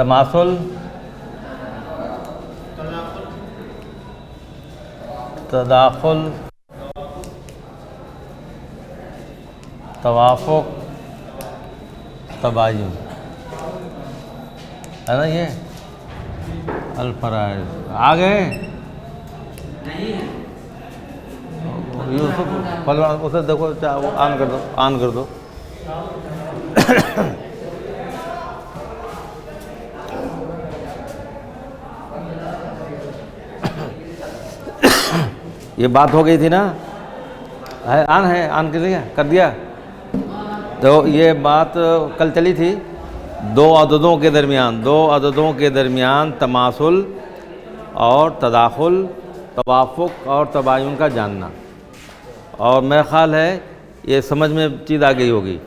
तमासुल, तदाखुल, तवाफुक, तबायुन, है ना ये अल-फराइज़। आ गए यूसुफ फलवान, उसे देखो, वो ऑन कर दो, ऑन कर दो। ये बात हो गई थी ना, है ऑन कर दिया। तो ये बात कल चली थी, दो अददों के दरमियान तमासुल और तदाखुल, तवाफुक और तबायुन का जानना। और मेरा ख़्याल है ये समझ में चीज़ आ गई होगी।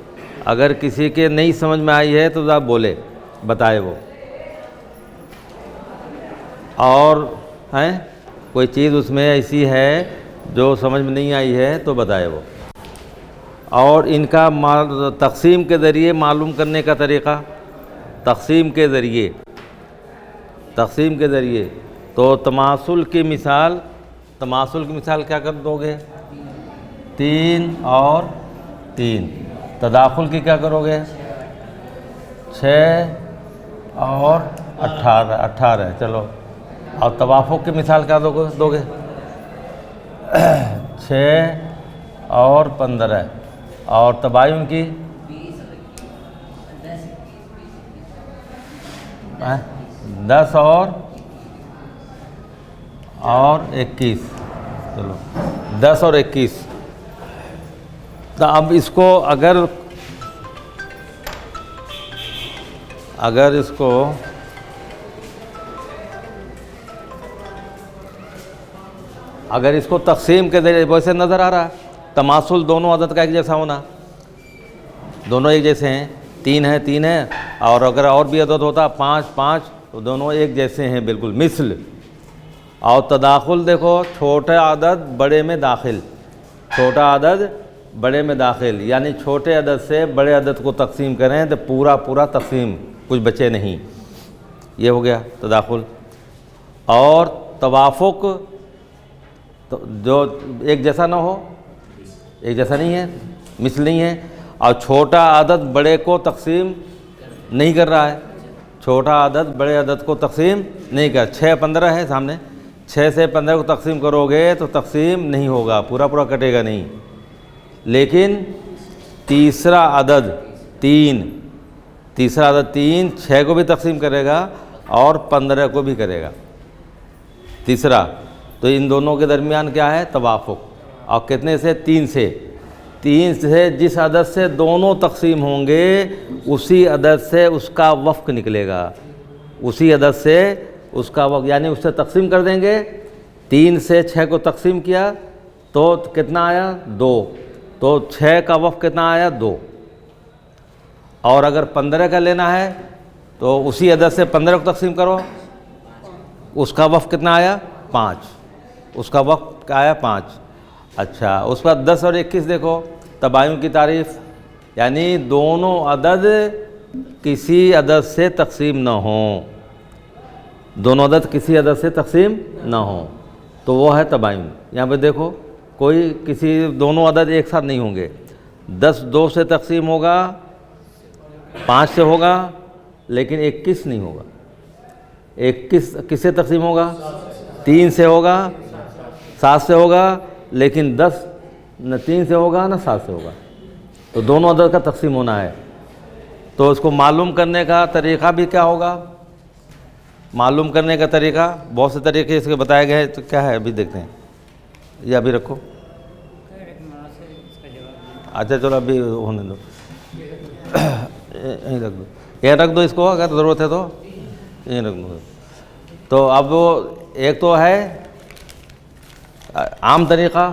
अगर किसी के नहीं समझ में आई है तो आप बोले, बताए वो। और हैं कोई चीज़ उसमें ऐसी है जो समझ में नहीं आई है तो बताए वो। और इनका तक़सीम के ज़रिए मालूम करने का तरीक़ा, तक़सीम के ज़रिए तो तमासुल की मिसाल क्या कर दोगे? 3 और 3। तदाखुल की क्या करोगे? 6 और 18। चलो, और तवाफुक की मिसाल क्या दोगे? 6 और 15। और तबायुन की 10 और 21। चलो, 10 और 21। तो अब इसको अगर इसको तक़सीम के ज़रिए वैसे नज़र आ रहा है, तमासुल दोनों अदद का एक जैसा होना, दोनों एक जैसे हैं। 3 है, और अगर और भी अदद होता 5 तो दोनों एक जैसे हैं, बिल्कुल मिसल। और तदाखुल देखो, छोटा अदद बड़े में दाखिल, यानी छोटे अदद से बड़े अदद को तक़सीम करें तो पूरा तक़सीम, कुछ बचे नहीं। ये हो गया तदाखुल। और तवाफुक तो जो एक जैसा ना हो, एक जैसा नहीं है, मिसल नहीं है। और छोटा अदद बड़े को तक़सीम नहीं कर रहा है, छोटा अदद बड़े अदद को तक़सीम नहीं कर। 6 15 है सामने, 6 से 15 को तक़सीम करोगे तो तक़सीम नहीं होगा, पूरा कटेगा नहीं। लेकिन तीसरा अदद 3 6 को भी तक़सीम करेगा और 15 को भी करेगा तीसरा। तो इन दोनों के दरमियान क्या है? तवाफुक। और कितने से? 3 से जिस अदद से दोनों तक़सीम होंगे उसी अदद से उसका वफ़्क निकलेगा, उसी अदद से उसका वफ़्क, यानी उससे तक़सीम कर देंगे। 3 से 6 को तक़सीम किया तो कितना आया? 2। तो 6 का वफ़्क कितना आया? 2। और अगर 15 का लेना है तो उसी अदद से 15 को तक़सीम करो, उसका वफ़्क कितना आया? 5। उसका वक़्त आया 5। अच्छा, उसके बाद 10 और 21 देखो, तबायुन की तारीफ़, यानी दोनों अदद किसी अदद से तक़सीम न हों, दोनों अदद किसी अदद से तक़सीम न हों, तो वो है तबायुन। यहाँ पे देखो, कोई किसी दोनों अदद एक साथ नहीं होंगे। 10 2 से तक़सीम होगा, 5 से होगा, लेकिन 21 नहीं होगा। 21 किससे तक़सीम होगा? 3 से होगा, 7 से होगा, लेकिन 10 न 3 से होगा न 7 से होगा। तो दोनों अदद का तक़सीम होना है। तो इसको मालूम करने का तरीक़ा भी क्या होगा? मालूम करने का तरीक़ा बहुत से तरीक़े इसके बताए गए हैं। तो क्या है, अभी देखते हैं, ये अभी रखो। अच्छा चलो, अभी होने दो, यहीं रख दो इसको, अगर ज़रूरत है तो यहीं रख दो। तो अब एक तो है आम तरीक़ा,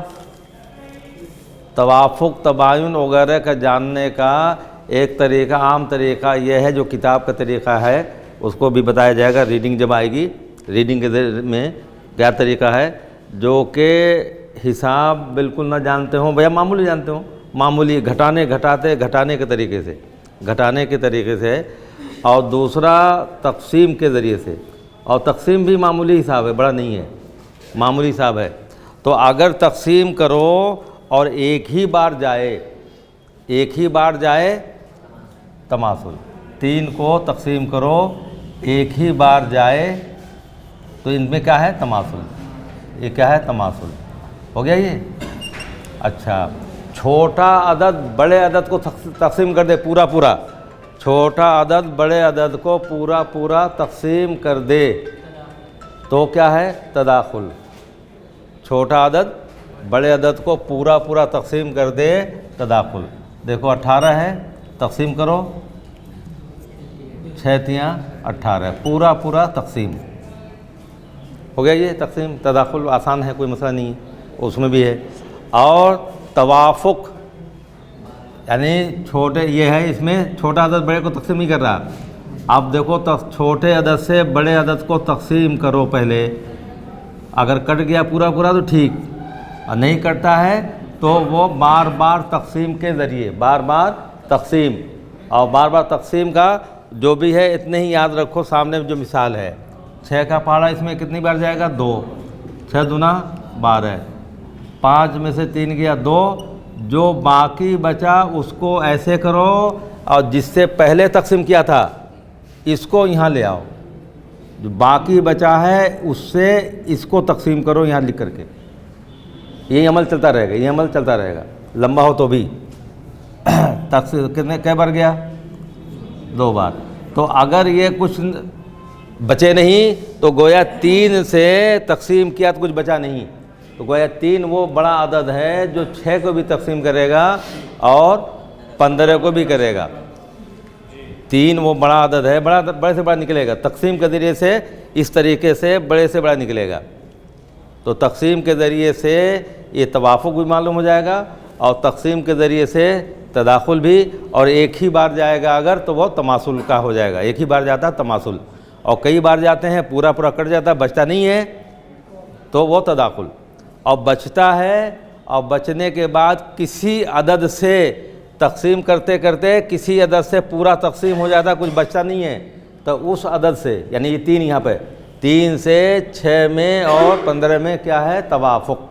तवाफुक तबायुन वगैरह का जानने का एक तरीक़ा, आम तरीक़ा यह है जो किताब का तरीक़ा है, उसको भी बताया जाएगा रीडिंग जब आएगी। रीडिंग के में क्या तरीक़ा है, जो कि हिसाब बिल्कुल ना जानते हों भैया, मामूली जानते हों, मामूली घटाने के तरीके से और दूसरा तकसीम के ज़रिए से, और तकसीम भी मामूली हिसाब है, बड़ा नहीं है, मामूली हिसाब है। तो अगर तकसीम करो और एक ही बार जाए तमासुल, 3 को तकसीम करो एक ही बार जाए तो इनमें क्या है? तमासुल। ये क्या है? तमासुल। हो गया ये। अच्छा, छोटा अदद बड़े अदद को तकसीम कर दे पूरा पूरा, छोटा अदद बड़े अदद को पूरा पूरा तकसीम कर दे तो क्या है? तदाखुल। छोटा अदद बड़े अदद को पूरा पूरा तकसीम कर दे, तदाखुल। देखो 18 है, तकसीम करो, 6 तियाँ 18, पूरा पूरा तकसीम हो गया। ये तकसीम तदाखुल आसान है, कोई मसला नहीं है, उसमें भी है। और तवाफुक यानी छोटे, ये है इसमें छोटा अदद बड़े को तकसीम नहीं कर रहा। अब देखो छोटे अदद से बड़े अदद को तकसीम करो पहले, अगर कट गया पूरा पूरा तो ठीक, और नहीं कटता है तो वो बार बार तकसीम के ज़रिए, बार बार तकसीम, और बार बार तकसीम का जो भी है इतने ही याद रखो। सामने जो मिसाल है, 6 का पहाड़ा इसमें कितनी बार जाएगा? 2, 6 दूना 12, 5 में से 3 गया 2, जो बाकी बचा उसको ऐसे करो और जिससे पहले तकसीम किया था इसको यहाँ ले आओ, जो बाकी बचा है उससे इसको तकसीम करो यहाँ लिख करके। यही अमल चलता रहेगा, ये अमल चलता रहेगा, लंबा हो तो भी। तकसीम कितने कै बार गया? 2 बार। तो अगर ये कुछ बचे नहीं तो गोया 3 से तकसीम किया तो कुछ बचा नहीं, तो गोया 3 वो बड़ा अदद है जो 6 को भी तकसीम करेगा और 15 को भी करेगा। 3 वो बड़ा अदद है, बड़े से बड़ा निकलेगा, तकसीम के ज़रिए से इस तरीके से बड़े से बड़ा निकलेगा। तो तकसीम के ज़रिए से ये तवाफुक भी मालूम हो जाएगा और तकसीम के ज़रिए से तदाखुल भी, और एक ही बार जाएगा अगर तो वो तमासुल का हो जाएगा। एक ही बार जाता है तमासुल, और कई बार जाते हैं पूरा पूरा कट जाता है, बचता नहीं है तो वो तदाखुल। और बचता है, और बचने के बाद किसी अदद से तकसीम करते करते किसी अदद से पूरा तकसीम हो जाता है, कुछ बचता नहीं है, तो उस अदद से, यानी ये 3 यहाँ पे 3 से 6 में और 15 में क्या है? तवाफुक।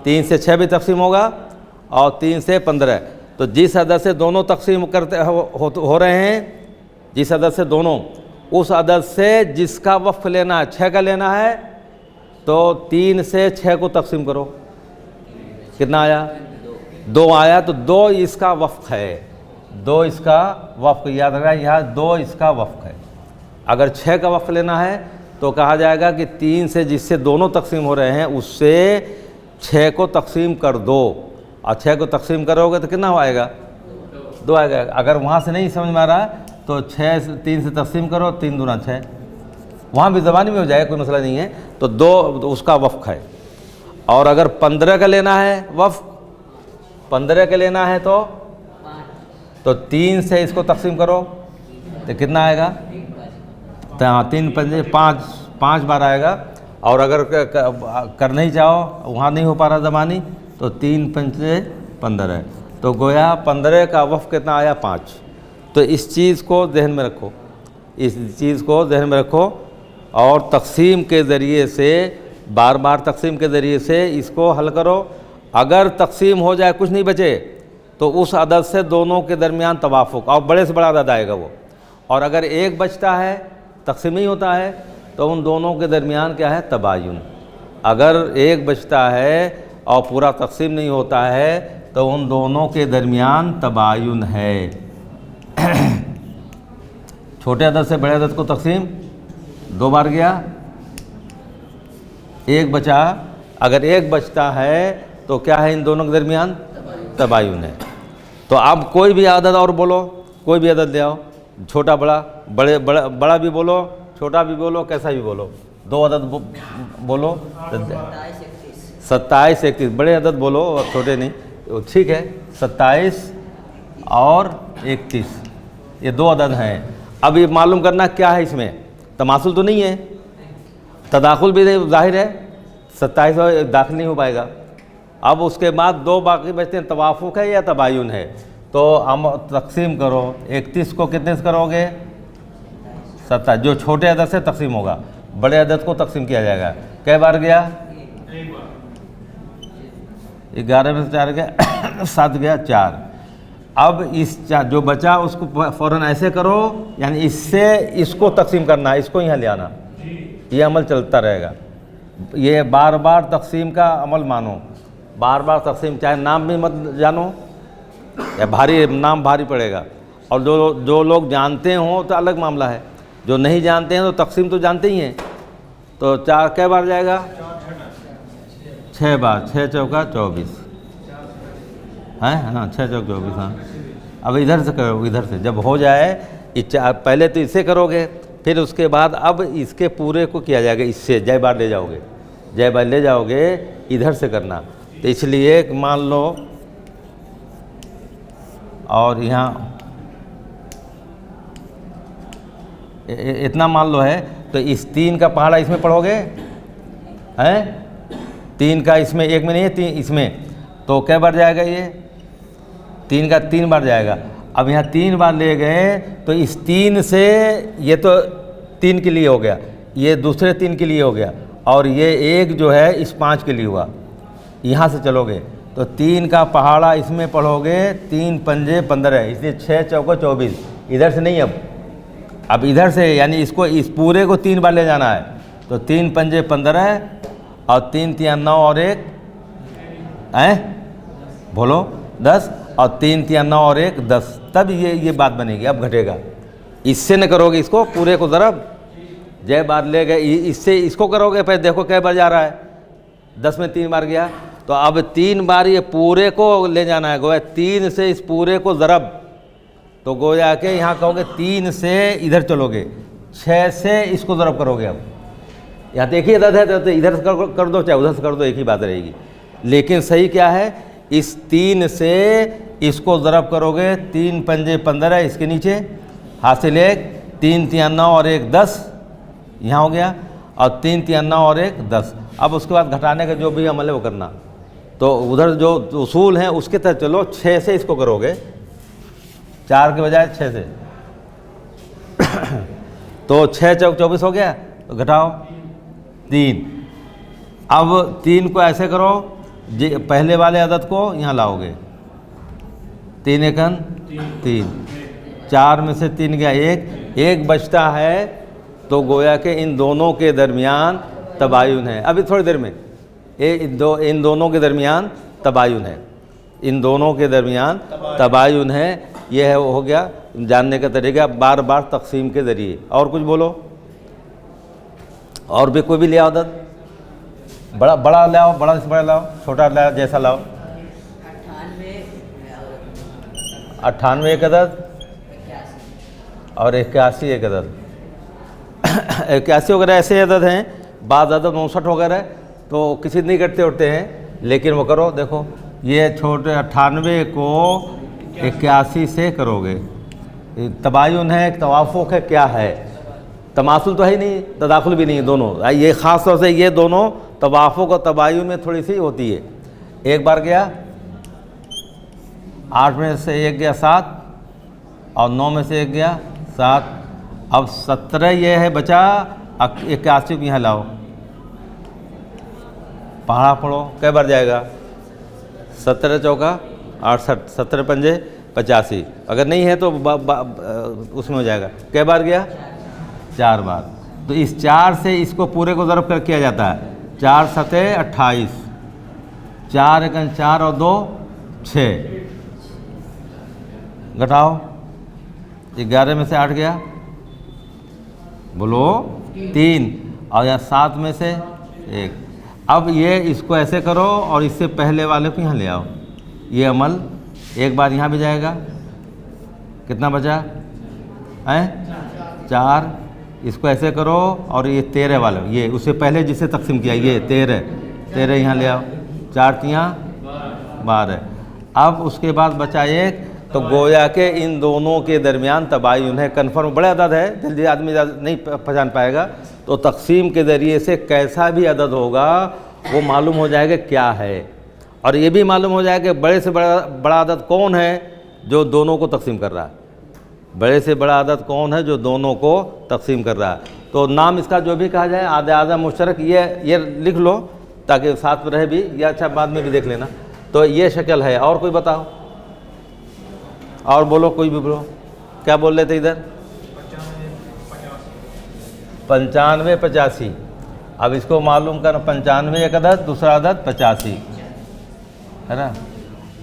3 से 6 भी तकसीम होगा और 3 से 15, तो जिस अदद से दोनों तकसीम करते हो रहे हैं, जिस अदद से दोनों, उस अदद से जिसका वफ़ लेना है, 6 का लेना है, तो 3 से 6 को तकसीम करो, कितना आया? 2 आया, तो 2 इसका वफ़ है, 2 इसका वफ़, याद रखना यहाँ 2 इसका वफ़ है। अगर 6 का वफ़ लेना है तो कहा जाएगा कि 3 से जिससे दोनों तकसीम हो रहे हैं उससे 6 को तकसीम कर दो, और 6 को तकसीम करोगे तो कितना आएगा? 2 आएगा। अगर वहाँ से नहीं समझ में आ रहा तो 6 से 3 से तकसीम करो, 3 दूना 6, वहाँ भी ज़बानी में हो जाएगा, कोई मसला नहीं है। तो 2 उसका वफ़ है। और अगर 15 का लेना है वफ़, 15 का लेना है तो 3 से इसको तकसीम करो तो कितना आएगा? तो हाँ, 3 पंजे 5 बार आएगा। और अगर कर नहीं चाहो, वहाँ नहीं हो पा रहा ज़बानी, तो 3 पंजे 15 है, तो गोया 15 का वफ़ कितना आया? 5। तो इस चीज़ को ज़हन में रखो, इस चीज़ को ज़हन में रखो, और तकसीम के ज़रिए से, बार बार तकसीम के ज़रिए से इसको हल करो। अगर तकसीम हो जाए, कुछ नहीं बचे, तो उस अदद से दोनों के दरमियान तवाफुक, और बड़े से बड़ा अदद आएगा वो। और अगर एक बचता है, तकसीम नहीं होता है, तो उन दोनों के दरमियान क्या है? तबायुन। अगर एक बचता है और पूरा तकसीम नहीं होता है तो उन दोनों के दरमियान तबायुन है। छोटे अदद से बड़े अदद को तकसीम 2 बार गया, एक बचा। अगर एक बचता है तो क्या है? इन दोनों के दरमियान तबायुन है। तो अब कोई भी अदद और बोलो, कोई भी अदद ले आओ, छोटा बड़ा, बड़ा भी बोलो, छोटा भी बोलो, कैसा भी बोलो। 2 अदद बोलो, 27 31, बड़े अदद बोलो और छोटे नहीं, ठीक है। 27 और 31, ये 2 अदद हैं। अब ये मालूम करना क्या है, इसमें तमासुल तो नहीं है, तदाखुल भी जाहिर है, 27 दाखिल नहीं हो पाएगा। अब उसके बाद 2 बाकी बचते हैं, तवाफुक है या तबायुन है। तो हम तकसीम करो, 31 को कितने से करोगे? 27 जो छोटे अदद से तकसीम होगा, बड़े अदद को तकसीम किया जाएगा। कै बार गया? 11 में से 4 गया 7 गया 4। अब इस जो बचा उसको फ़ौरन ऐसे करो, यानी इससे इसको तकसीम करना है, इसको यहाँ ले आना, ये अमल चलता रहेगा। ये बार बार तकसीम का अमल मानो, बार बार तकसीम, चाहे नाम भी मत जानो या भारी नाम भारी पड़ेगा। और जो लोग जानते हों तो अलग मामला है, जो नहीं जानते हैं तो तकसीम तो जानते ही हैं। तो 4 कै बार जाएगा? 6 बार। 6 चौका 24 है, हाँ 6 चौक 24। हाँ अब इधर से करो, इधर से जब हो जाए, पहले तो इससे करोगे, फिर उसके बाद अब इसके पूरे को किया जाएगा, इससे जय बार ले जाओगे, जय बार ले जाओगे, इधर से करना। तो इसलिए मान लो, और यहाँ इतना मान लो है, तो इस 3 का पहाड़ा इसमें पढ़ोगे, हैं 3 का इसमें, एक में नहीं है 3 इसमें, तो कै बार जाएगा? ये 3 का 3 बार जाएगा। अब यहाँ 3 बार ले गए, तो इस 3 से ये तो 3 के लिए हो गया, ये दूसरे 3 के लिए हो गया, और ये एक जो है इस 5 के लिए हुआ। यहाँ से चलोगे तो 3 का पहाड़ा इसमें पढ़ोगे, 3 पंजे 15, इसलिए 6 चौको 24। इधर से नहीं, अब इधर से, यानी इसको इस पूरे को 3 बार ले जाना है। तो 3 पंजे 15 और 3 तिया 9 और 1 बोलो 10, और 3 तिया 9 और 1 10, तब ये बात बनेगी। अब घटेगा, इससे न करोगे, इसको पूरे को ज़रब जय बार ले गए, इससे इसको करोगे, फिर देखो कै बार जा रहा है, 10 में 3 बार गया। तो अब 3 बार ये पूरे को ले जाना है, गोया 3 से इस पूरे को ज़रब, तो गोया के यहाँ कहोगे 3 से इधर चलोगे, 6 से इसको ज़रब करोगे। अब यहाँ देखिए अदद है तो इधर से कर दो चाहे उधर से कर दो, एक ही बात रहेगी। लेकिन सही क्या है, इस 3 से इसको ज़रब करोगे, 3 पंजे 15, इसके नीचे हासिल 1, 3 तिया 9 और 1 10, यहाँ हो गया, और 3 तिया 9 और 1 10। अब उसके बाद घटाने का जो भी अमल है वो करना। तो उधर जो उसूल हैं उसके तहत चलो, 6 से इसको करोगे, 4 के बजाय 6 से तो 6 चौक 24 हो गया। तो घटाओ 3। अब 3 को ऐसे करो, पहले वाले अदद को यहाँ लाओगे, 3 एकन 3, 4 में से 3 गया 1 बचता है, तो गोया के इन दोनों के दरमियान तबायुन है। अभी थोड़ी देर में इन दोनों के दरमियान तबायुन है, इन दोनों के दरमियान तबायुन है। यह है वो हो गया जानने का तरीका, बार बार तकसीम के ज़रिए। और कुछ बोलो, और भी कोई भी ले आओ अदद, बड़ा लाओ, बड़ा से बड़ा लाओ, छोटा लाओ, जैसा लाओ। 98 एक अदद और 81 एक अदद। 81 वगैरह ऐसे अदद हैं, बाद अदद 59 वगैरह, तो किसी नहीं कटते उठते हैं, लेकिन वो करो। देखो ये छोटे 98 को 81 से करोगे, तबायुन है, तवाफुक है, क्या है, तमासुल तो है ही नहीं, तदाखुल भी नहीं है, दोनों। ये ख़ास तौर से ये दोनों तवाफुक और तबायुन में थोड़ी सी होती है। एक बार गया 8 में से 1 गया 7, और 9 में से 1 गया 7। अब 17 ये है बचा, 81 को यहाँ लाओ, पहाड़ा पढ़ो, कै बार जाएगा? 17 चौका 68, 17 पंजे 85। अगर नहीं है तो उसमें हो जाएगा। कै बार गया? 4 बार। तो इस 4 से इसको पूरे को ज़रब कर किया जाता है, 4 सते 28, 4 एकन 4 और 2 6, घटाओ 11 में से 8 गया, बोलो 3, और यहाँ 7 में से 1। अब ये इसको ऐसे करो और इससे पहले वाले को यहाँ ले आओ, ये अमल एक बार यहाँ भी जाएगा। कितना बचा है? 4। इसको ऐसे करो और ये 13 वाला, ये उससे पहले जिसे तकसीम किया, ये 13 यहाँ ले आओ, 4 तियाँ 12। अब उसके बाद बचा 1, तो गोया के इन दोनों के दरमियान तबायुन है, कन्फर्म। बड़े अदद है, जल्दी आदमी नहीं पहचान पाएगा, तो तकसीम के ज़रिए से कैसा भी अदद होगा वो मालूम हो जाएगा क्या है, और ये भी मालूम हो जाएगा कि बड़े से बड़ा अदद कौन है जो दोनों को तकसीम कर रहा है। बड़े से बड़ा अदद कौन है जो दोनों को तकसीम कर रहा है। तो नाम इसका जो भी कहा जाए, आधे आज़म मुश्तरक, ये लिख लो ताकि साथ में रहे भी, या अच्छा बाद में भी देख लेना। तो ये शक्ल है। और कोई बताओ, और बोलो, कोई भी बोलो। क्या बोल रहे थे इधर? 95 85। अब इसको मालूम कर, 95 एक अदद, दूसरा अदद 85 है ना।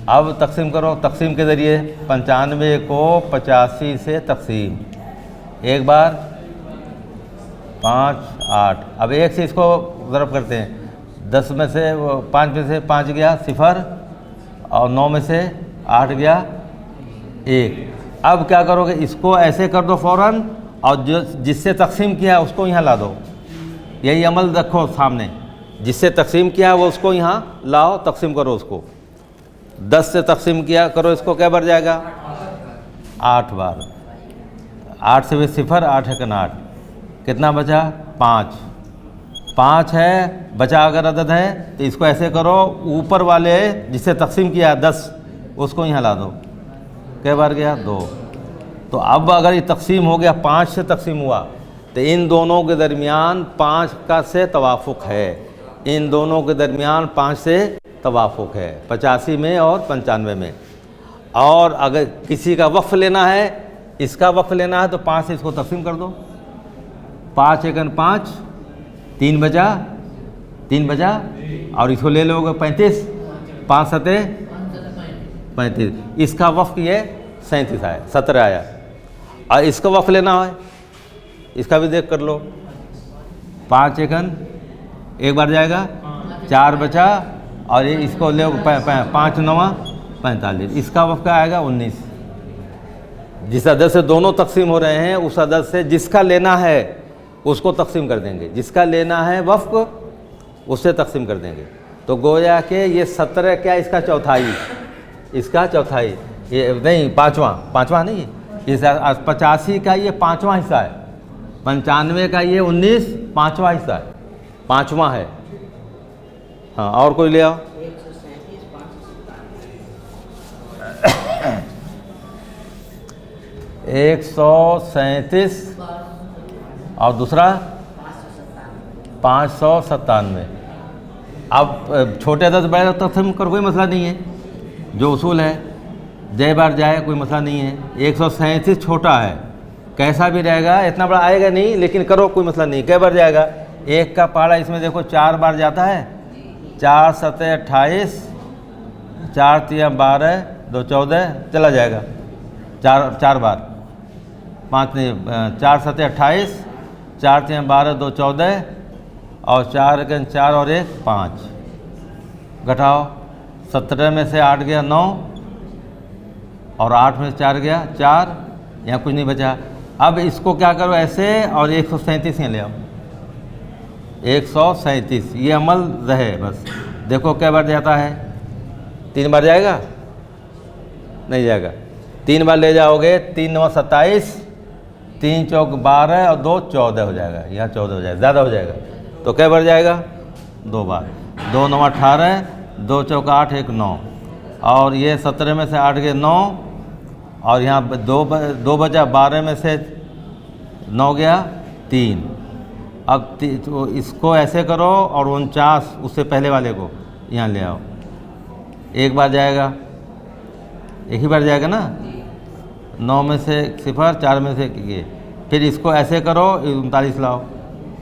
अब तकसीम करो, तकसीम के ज़रिए 95 को 85 से तकसीम, एक बार 5 8। अब एक से इसको ज़रब करते हैं, 10 में से 5 में से 5 गया 0, और 9 में से 8 गया 1। अब क्या करोगे, इसको ऐसे कर दो फ़ौरन, और जो जिससे तकसीम किया उसको यहाँ ला दो। यही अमल रखो सामने, जिससे तकसीम किया वो उसको यहाँ लाओ, तकसीम करो उसको। 10 से तकसीम किया करो, इसको क्या बढ़ जाएगा? 8 बार। 8 से भी 0, 8 है 8, कितना बचा? 5। 5 है बचा अगर अदद है, तो इसको ऐसे करो, ऊपर वाले जिससे तकसीम किया 10 उसको यहाँ ला दो। क्या बार गया? 2। तो अब अगर ये तकसीम हो गया, 5 से तकसीम हुआ, तो इन दोनों के दरमियान 5 का से तवाफ़ुक है। इन दोनों के दरमियान 5 से तवाफ़ुक है, 85 में और 95 में। और अगर किसी का वक्फ़ लेना है, इसका वक्फ़ लेना है, तो 5 से इसको तकसीम कर दो। 5 एकन 5, 3 बचा, 3 बचा, और इसको ले लोगे 35, 5 सते 35। इसका वक्फ़ ये 37 आया, 17 आया। और इसका वक्फ़ लेना है, इसका भी देख कर लो। 5 एकन एक बार जाएगा, 4 बचा, और ये इसको ले 5 9 45। इसका वक्फ़ क्या आएगा? 19। जिस अदद से दोनों तकसीम हो रहे हैं, उस अदद से जिसका लेना है उसको तकसीम कर देंगे। जिसका लेना है वफ़्क़, उससे तकसीम कर देंगे। तो गोया के ये 17 क्या, इसका चौथाई, इसका चौथाई, ये नहीं पाँचवा नहीं है। इस 85 का ये 5वां हिस्सा है, 95 का ये 19 5वां हिस्सा है, 5वां है। हाँ, और कोई ले आओ। 137 और दूसरा 597। अब छोटे अदद बड़े तकसीम कर कोई मसला नहीं है, जो उसूल है जय बार जाए कोई मसला नहीं है। 137 छोटा है, कैसा भी रहेगा, इतना बड़ा आएगा नहीं, लेकिन करो कोई मसला नहीं। कै बार जाएगा? 1 का पहाड़ा इसमें देखो 4 बार जाता है। 4 7 28, 4 3 12, 2 14, चला जाएगा 4 बार। 5 नहीं, 4 7 28, 4 3 12, 2 14, और 4 1 4 और 1 5। घटाओ, 17 में से 8 गया 9, और 8 में से 4 गया 4, यहाँ कुछ नहीं बचा। अब इसको क्या करो ऐसे, और 137 यहाँ ले आओ। 137 ये अमल रहे बस। देखो कै बार जाता है? 3 बार जाएगा? नहीं जाएगा। 3 बार ले जाओगे, 3 9 27, 3 चौक 12 और 2 14 हो जाएगा। यहाँ 14 हो जाएगा, ज़्यादा हो जाएगा। तो कै बार जाएगा? 2 बार। 2 9 18, 2 चौक 8 1 9, और ये 17 में से 8 गए 9, और यहाँ 2 बचा, 12 में से 9 गया 3। अब तो इसको ऐसे करो, और 49 उससे पहले वाले को यहाँ ले आओ। एक बार जाएगा, एक ही बार जाएगा ना। 9 में से 0, 4 में से ये। फिर इसको ऐसे करो, 39 लाओ,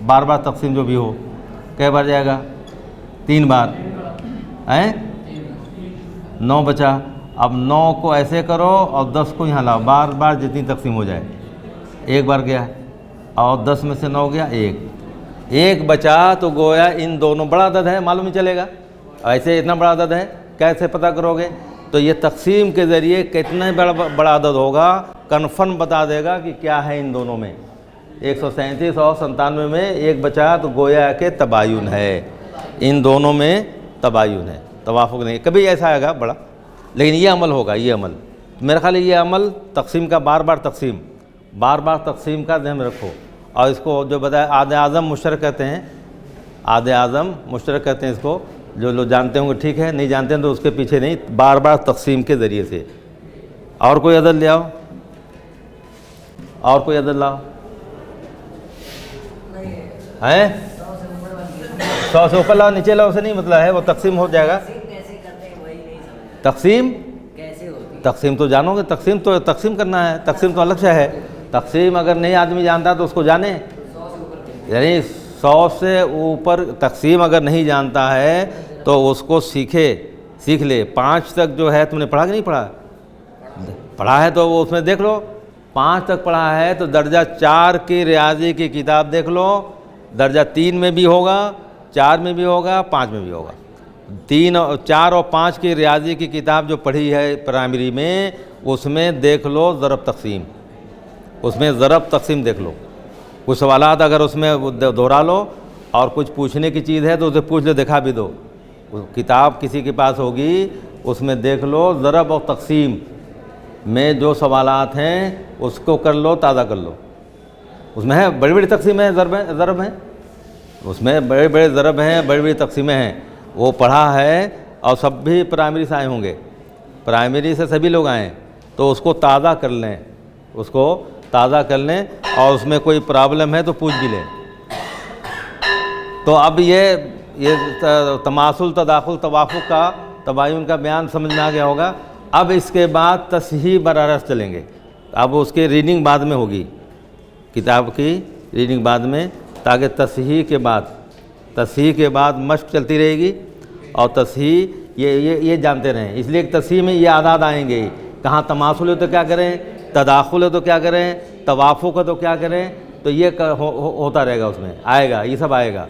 बार बार तकसीम जो भी हो। कै बार जाएगा? 3 बार हैं। 9 बचा। अब 9 को ऐसे करो, और 10 को यहाँ लाओ, बार बार जितनी तकसीम हो जाए। एक बार गया, और 10 में से 9 गया 1 बचा। तो गोया इन दोनों बड़ा अदद है, मालूम ही चलेगा। ऐसे इतना बड़ा अदद है, कैसे पता करोगे? तो ये तकसीम के ज़रिए कितना बड़ा अदद होगा, कन्फर्म बता देगा कि क्या है इन दोनों में। 137 और 97 में 1 बचा, तो गोया के तबायुन है। इन दोनों में तबायुन है, तवाफ़ुक नहीं। कभी ऐसा आएगा बड़ा, लेकिन ये अमल होगा। ये अमल मेरा ख्याल है, ये अमल तकसीम का बार बार तकसीम का ध्यान रखो। और इसको जो बताया आधे आज़म मुश्तरक कहते हैं, आधे आज़म मुश्तरक कहते हैं इसको। जो लोग जानते होंगे ठीक है, नहीं जानते हैं तो उसके पीछे नहीं, बार बार तकसीम के ज़रिए से। और कोई अदद ले आओ। और कोई अदद लाओ। हैं 100 से ऊपर लाओ, नीचे लाओ, उसे नहीं मतलब है, वो तकसीम हो जाएगा। तकसीम तकसीम तो जानोगे, तकसीम तो तकसीम करना है, तकसीम तो अलग से है। तकसीम अगर नहीं आदमी जानता तो उसको जाने, यानी 100 से ऊपर तकसीम अगर नहीं जानता है तो उसको सीख ले। 5 तक जो है तुमने पढ़ा कि नहीं पढ़ा? पढ़ा है तो वो उसमें देख लो। 5 तक पढ़ा है तो दर्जा 4 की रियाजी की किताब देख लो, दर्जा 3 में भी होगा, 4 में भी होगा, 5 में भी होगा। 3 और 4 और 5 की रियाजी की किताब जो पढ़ी है प्राइमरी में, उसमें देख लो ज़रब तकसीम, उसमें ज़रब तकसीम देख लो। कुछ सवालात अगर उसमें दोहरा लो और कुछ पूछने की चीज़ है तो उसे पूछ लो, दिखा भी दो। किताब किसी के पास होगी, उसमें देख लो ज़रब और तकसीम में जो सवालात हैं उसको कर लो, ताज़ा कर लो। उसमें है बड़ी बड़ी तकसीम है, ज़रब हैं, उसमें बड़े बड़े ज़रब हैं, बड़ी बड़ी तकसीमें हैं। वो पढ़ा है और सब भी प्राइमरी से आए होंगे, प्राइमरी से सभी लोग आए, तो उसको ताज़ा कर लें, उसको ताज़ा कर लें और उसमें कोई प्रॉब्लम है तो पूछ भी लें। तो अब ये तमासुल, तदाखुल, तवाफुक का, तबायुन का बयान समझ में आ गया होगा। अब इसके बाद तस्हीह बरारस चलेंगे। अब उसकी रीडिंग बाद में होगी, किताब की रीडिंग बाद में, ताकि तस्हीह के बाद मश्क चलती रहेगी। और तस्हीह ये जानते रहें, इसलिए तस्हीह में ये आदात आएंगे। कहाँ तमासुल है तो क्या करें, तदाखुल है तो क्या करें, तवाफुक है तो क्या करें, तो ये होता रहेगा, उसमें आएगा, ये सब आएगा।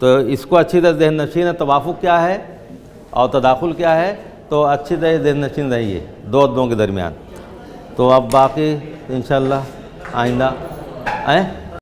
तो इसको अच्छी तरह ज़हन नशीन है, तवाफुक क्या है और तदाखुल क्या है, तो अच्छी तरह ज़हन नशीन रहिए दो के दरमियान। तो अब बाकी इंशाअल्लाह आइंदा आए।